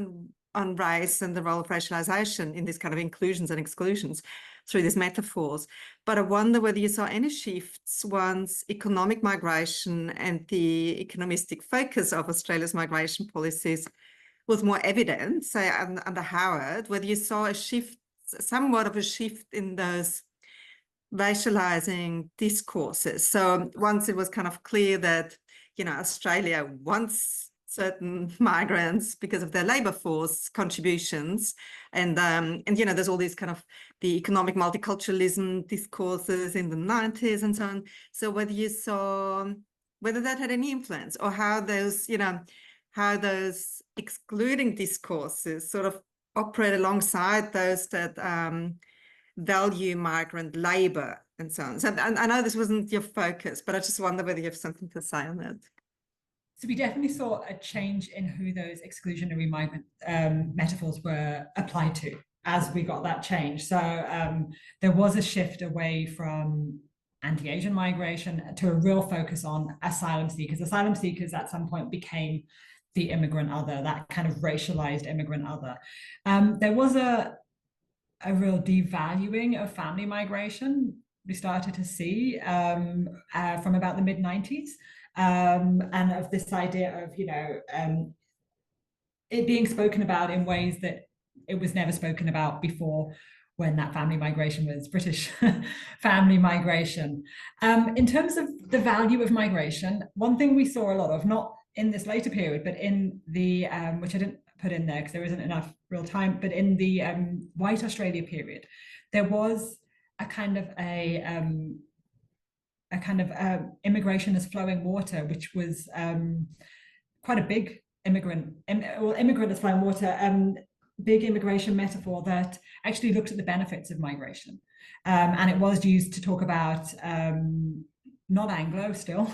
on race and the role of racialization in this kind of inclusions and exclusions through these metaphors, but I wonder whether you saw any shifts once economic migration and the economistic focus of Australia's migration policies was more evident, say under Howard, whether you saw a shift, somewhat of a shift in those racializing discourses. So once it was kind of clear that, you know, Australia wants certain migrants because of their labor force contributions, and you know, there's all these kind of the economic multiculturalism discourses in the 90s and so on. So whether you saw whether that had any influence, or how those, you know, how those excluding discourses sort of operate alongside those that value migrant labor and so on. So I know this wasn't your focus, but I just wonder whether you have something to say on that. So we definitely saw a change in who those exclusionary migrant metaphors were applied to as we got that change. So there was a shift away from anti-Asian migration to a real focus on asylum seekers. Asylum seekers at some point became the immigrant other, that kind of racialized immigrant other. There was a real devaluing of family migration we started to see from about the mid-90s. And of this idea of, you know, it being spoken about in ways that it was never spoken about before, when that family migration was British family migration. In terms of the value of migration, one thing we saw a lot of, not in this later period, but in the, which I didn't put in there because there isn't enough real time, but in the White Australia period, there was a kind of immigration as flowing water, which was quite a big immigrant as flowing water, big immigration metaphor that actually looked at the benefits of migration. And it was used to talk about not Anglo still,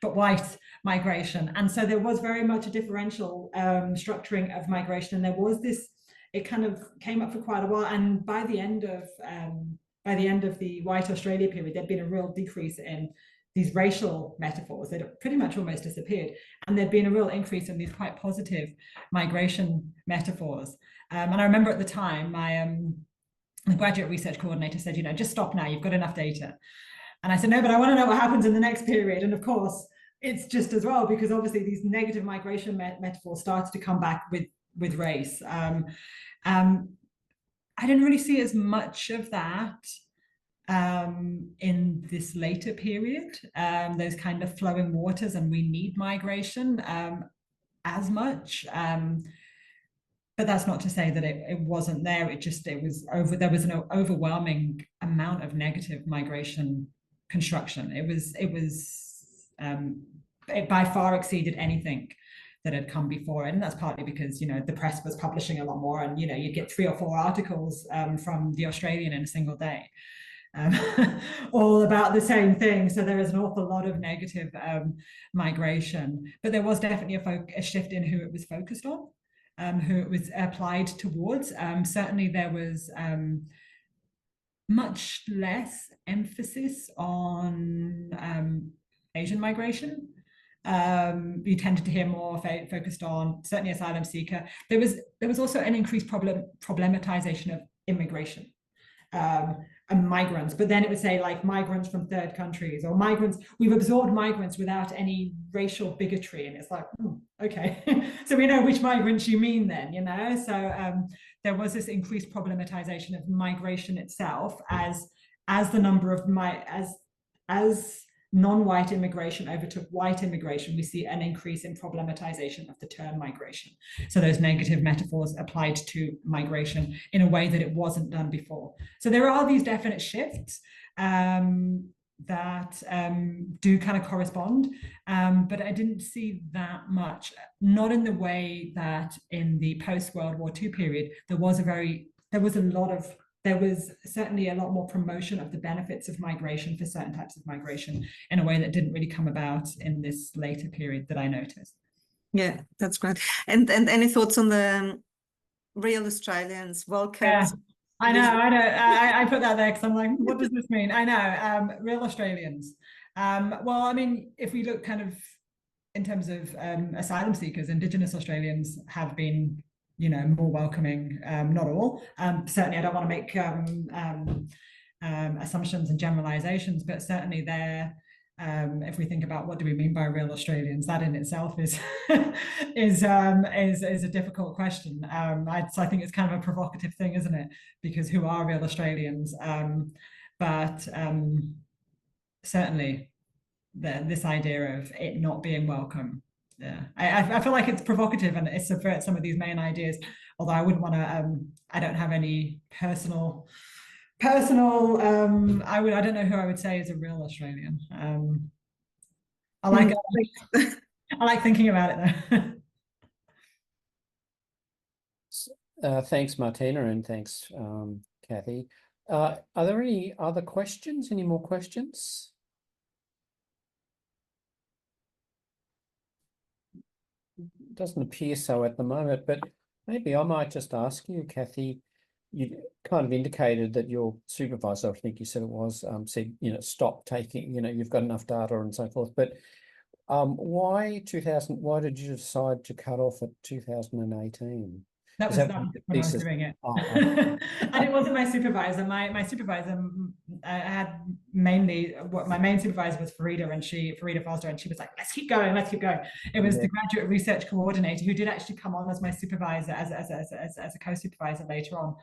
but white migration. And so there was very much a differential structuring of migration. And there was this, it kind of came up for quite a while. And by the end of the White Australia period, there'd been a real decrease in these racial metaphors. They'd pretty much almost disappeared. And there'd been a real increase in these quite positive migration metaphors. And I remember at the time, the graduate research coordinator said, just stop now, you've got enough data. And I said, no, but I want to know what happens in the next period. And of course, it's just as well, because obviously these negative migration metaphors started to come back with race. I didn't really see as much of that in this later period, those kind of flowing waters and we need migration as much. But that's not to say that it wasn't there. There was an overwhelming amount of negative migration construction. It by far exceeded anything that had come before it. And that's partly because, the press was publishing a lot more and, you'd get 3 or 4 articles from the Australian in a single day. All about the same thing. So there is an awful lot of negative migration, but there was definitely a shift in who it was focused on, who it was applied towards. Certainly there was much less emphasis on Asian migration. You tended to hear more focused on certainly asylum seeker. There was also an increased problematization of immigration and migrants, but then it would say like migrants from third countries or migrants, we've absorbed migrants without any racial bigotry. And it's like, okay, so we know which migrants you mean then, So there was this increased problematization of migration itself as the number of as non-white immigration overtook white immigration, we see an increase in problematization of the term migration. So those negative metaphors applied to migration in a way that it wasn't done before. So there are these definite shifts that do kind of correspond, but I didn't see that much, not in the way that in the post-World War II period, there was certainly a lot more promotion of the benefits of migration for certain types of migration in a way that didn't really come about in this later period that I noticed. Yeah, that's great. And any thoughts on the real Australians? Welcome. Yeah, I know. I put that there because I'm like, what does this mean? I know, real Australians. Well, I mean, if we look kind of in terms of asylum seekers, Indigenous Australians have been more welcoming, not all. Certainly, I don't want to make assumptions and generalizations, but certainly there, if we think about what do we mean by real Australians, that in itself is is a difficult question. So I think it's kind of a provocative thing, isn't it? Because who are real Australians? But certainly, this idea of it not being welcome. Yeah, I feel like it's provocative and it subverts some of these main ideas, although I wouldn't want to, I don't have any personal, I don't know who I would say is a real Australian. I like thinking about it though. Thanks, Martina, and thanks, Kathy. Are there any other questions? Any more questions? Doesn't appear so at the moment, but maybe I might just ask you, Kathy, you kind of indicated that your supervisor, I think you said it was, said, stop taking, you've got enough data and so forth, but why did you decide to cut off at 2018? That was when I was doing it. And it wasn't my supervisor. My supervisor I had mainly what my main supervisor was Farida Foster, and she was like, let's keep going. It was the graduate research coordinator who did actually come on as my supervisor, as a co-supervisor later on.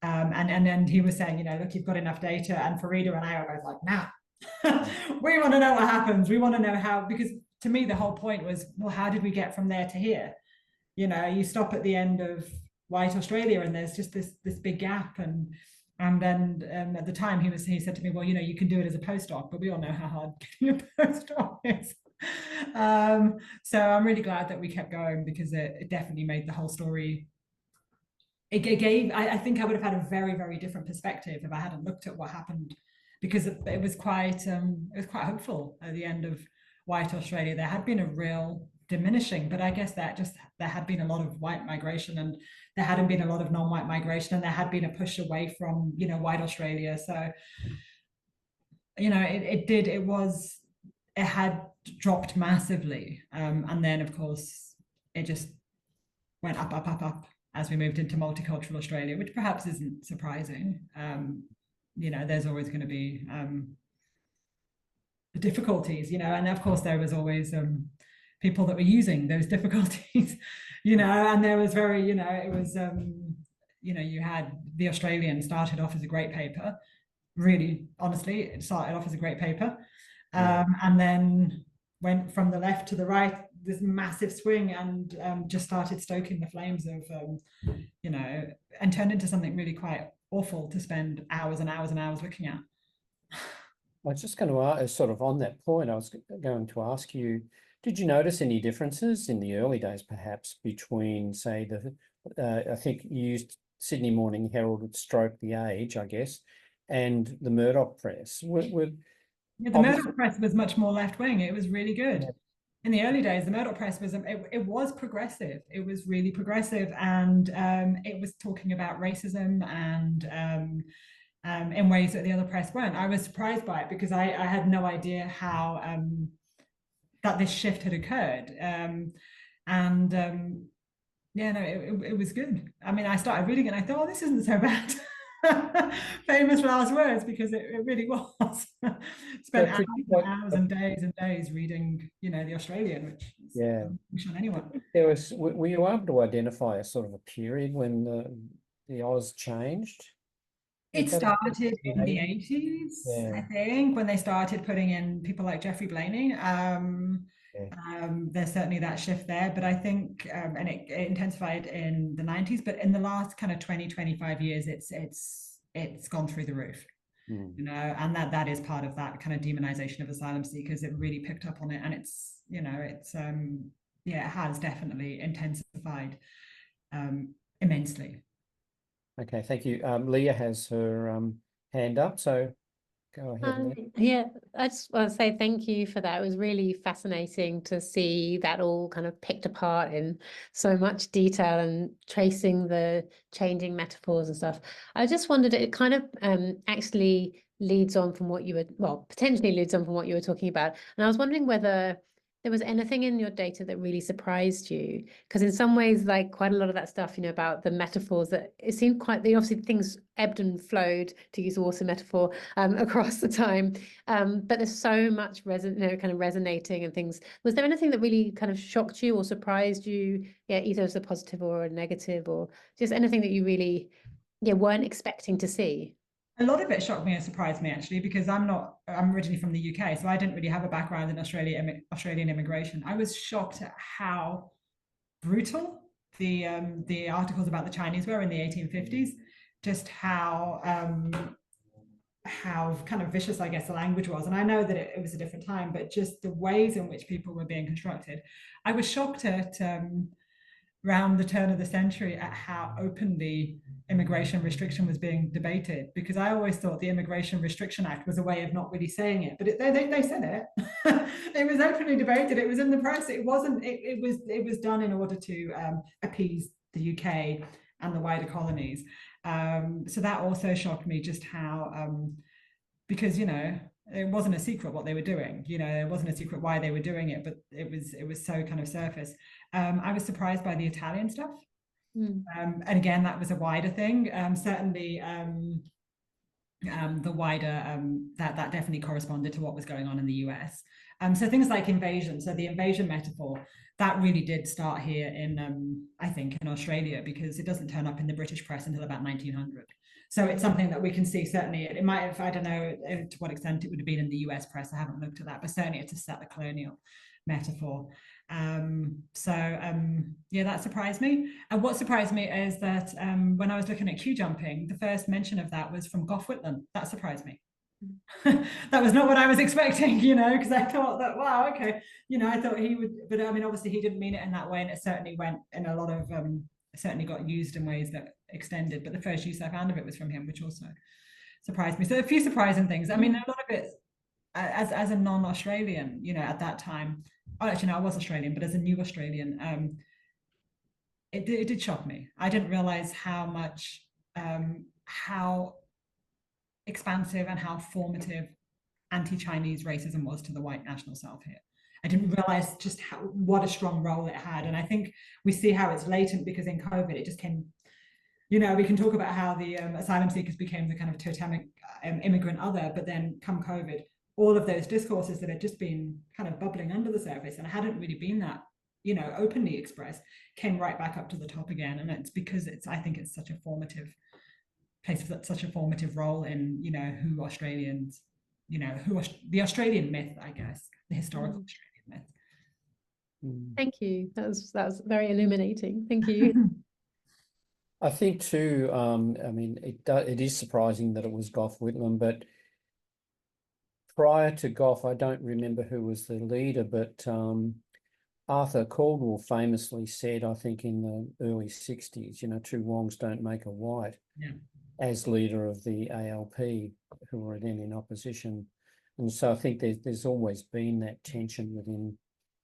And then he was saying, look, you've got enough data. And Farida and I were both like, nah, we want to know what happens. We want to know how, because to me, the whole point was, well, how did we get from there to here? You stop at the end of White Australia and there's just this big gap. And then at the time he said to me, well, you can do it as a postdoc, but we all know how hard getting a postdoc is. So I'm really glad that we kept going, because it definitely made the whole story. It gave, I think I would have had a very, very different perspective if I hadn't looked at what happened, because it was quite hopeful at the end of White Australia. There had been a real diminishing, but I guess there had been a lot of white migration, and there hadn't been a lot of non-white migration, and there had been a push away from White Australia. So it had dropped massively, and then of course it just went up as we moved into multicultural Australia, which perhaps isn't surprising. There's always going to be the difficulties, and of course there was always people that were using those difficulties, and there was it was, you had the Australian started off as a great paper, really, honestly, it started off as a great paper, and then went from the left to the right, this massive swing, and just started stoking the flames of, and turned into something really quite awful to spend hours and hours and hours looking at. I was just going to ask, sort of on that point, I was going to ask you, did you notice any differences in the early days, perhaps, between, say, I think you used Sydney Morning Herald stroke The Age, I guess, and the Murdoch press? The Murdoch press was much more left-wing. It was really good. Yeah. In the early days, the Murdoch press was it was progressive. It was really progressive, and it was talking about racism and in ways that the other press weren't. I was surprised by it, because I had no idea how that this shift had occurred. It was good. I mean, I started reading it and I thought, oh, this isn't so bad. Famous last words, because it really was. Spent hours and days reading, the Australian, which is on anyone. Were you able to identify a sort of a period when the Oz changed? It started in the 80s, I think, when they started putting in people like Geoffrey Blaney. There's certainly that shift there, but I think, and it intensified in the 90s, but in the last kind of 20-25 years, it's gone through the roof, and that is part of that kind of demonization of asylum seekers. It really picked up on it, and it has definitely intensified immensely. Okay, thank you. Leah has her hand up, so go ahead. Yeah, I just want to say thank you for that. It was really fascinating to see that all kind of picked apart in so much detail and tracing the changing metaphors and stuff. I just wondered, it kind of actually leads on from what you were, well, potentially leads on from what you were talking about. And I was wondering whether there was anything in your data that really surprised you, because in some ways, like quite a lot of that stuff, about the metaphors, that it seemed obviously things ebbed and flowed, to use a water metaphor, across the time. But there's so much kind of resonating and things. Was there anything that really kind of shocked you or surprised you? Yeah, either as a positive or a negative, or just anything that you really, weren't expecting to see? A lot of it shocked me and surprised me, actually, because I'm originally from the UK, so I didn't really have a background in Australian immigration. I was shocked at how brutal the articles about the Chinese were in the 1850s, just how kind of vicious, I guess, the language was. And I know that it was a different time, but just the ways in which people were being constructed. I was shocked at around the turn of the century at how openly immigration restriction was being debated, because I always thought the Immigration Restriction Act was a way of not really saying it, but they said it. It was openly debated. It was in the press. It wasn't. It was done in order to appease the UK and the wider colonies. So that also shocked me, just how because it wasn't a secret what they were doing. It wasn't a secret why they were doing it, but it was so kind of surface. I was surprised by the Italian stuff. And again, that was a wider thing. Certainly, the wider that definitely corresponded to what was going on in the US. So things like invasion, so the invasion metaphor, that really did start here in I think in Australia, because it doesn't turn up in the British press until about 1900. So it's something that we can see. Certainly it might have, I don't know to what extent it would have been in the US press, I haven't looked at that, but certainly it's a settler colonial metaphor. Yeah, that surprised me. And what surprised me is that when I was looking at queue jumping, the first mention of that was from Gough Whitlam. That surprised me. That was not what I was expecting, because I thought that, wow, okay, I thought he would, but I mean, obviously he didn't mean it in that way, and it certainly went in a lot of, certainly got used in ways that extended, but the first use I found of it was from him, which also surprised me. So a few surprising things. I mean, a lot of it, as a non-Australian, at that time, actually, no, I was Australian, but as a new Australian, it did shock me. I didn't realize how much, how expansive and how formative anti-Chinese racism was to the white national self here. I didn't realize just what a strong role it had. And I think we see how it's latent because in COVID, it just came, we can talk about how the asylum seekers became the kind of totemic immigrant other, but then come COVID, all of those discourses that had just been kind of bubbling under the surface and hadn't really been that, openly expressed, came right back up to the top again. And it's because I think it's such a formative place, such a formative role in, who Australians, the Australian myth, I guess, the historical Australian myth. Thank you. That was very illuminating. Thank you. I think too, I mean, it is surprising that it was Gough Whitlam, but prior to Gough, I don't remember who was the leader, but Arthur Caldwell famously said, I think in the early 60s, two wrongs don't make a white, as leader of the ALP, who were then in opposition. And so I think there's always been that tension within.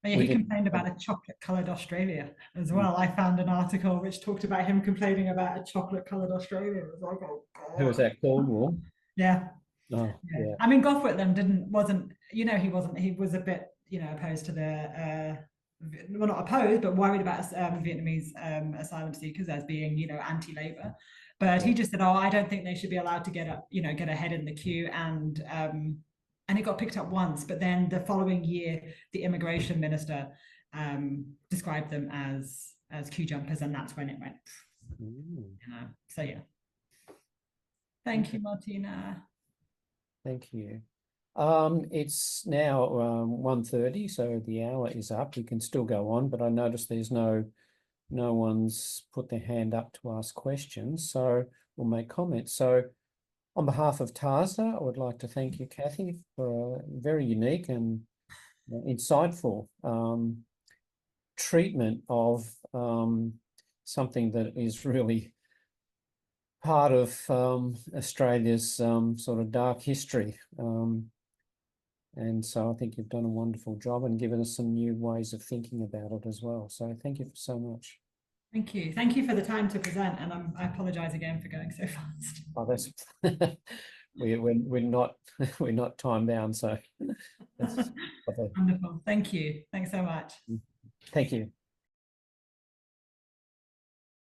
He complained about a chocolate-coloured Australia as well. I found an article which talked about him complaining about a chocolate-coloured Australia. It was like, oh God. Who was that, Caldwell? Yeah. Oh, yeah. I mean, Gough Whitlam wasn't, he was a bit, opposed to the, well, not opposed, but worried about Vietnamese asylum seekers as being, anti-Labour. But he just said, oh, I don't think they should be allowed to get up, get ahead in the queue. And it got picked up once, but then the following year, the immigration minister described them as queue jumpers, and that's when it went. So yeah. Thank you, Martina. Thank you. It's now 1:30, so the hour is up. We can still go on, but I noticed there's no one's put their hand up to ask questions, so we'll make comments. So on behalf of TASA, I would like to thank you, Kathy, for a very unique and insightful treatment of something that is really part of Australia's sort of dark history. And so I think you've done a wonderful job and given us some new ways of thinking about it as well. So thank you so much. Thank you. Thank you for the time to present, and I apologise again for going so fast. Oh, that's we're not time bound, so that's wonderful. Thank you. Thanks so much. Thank you.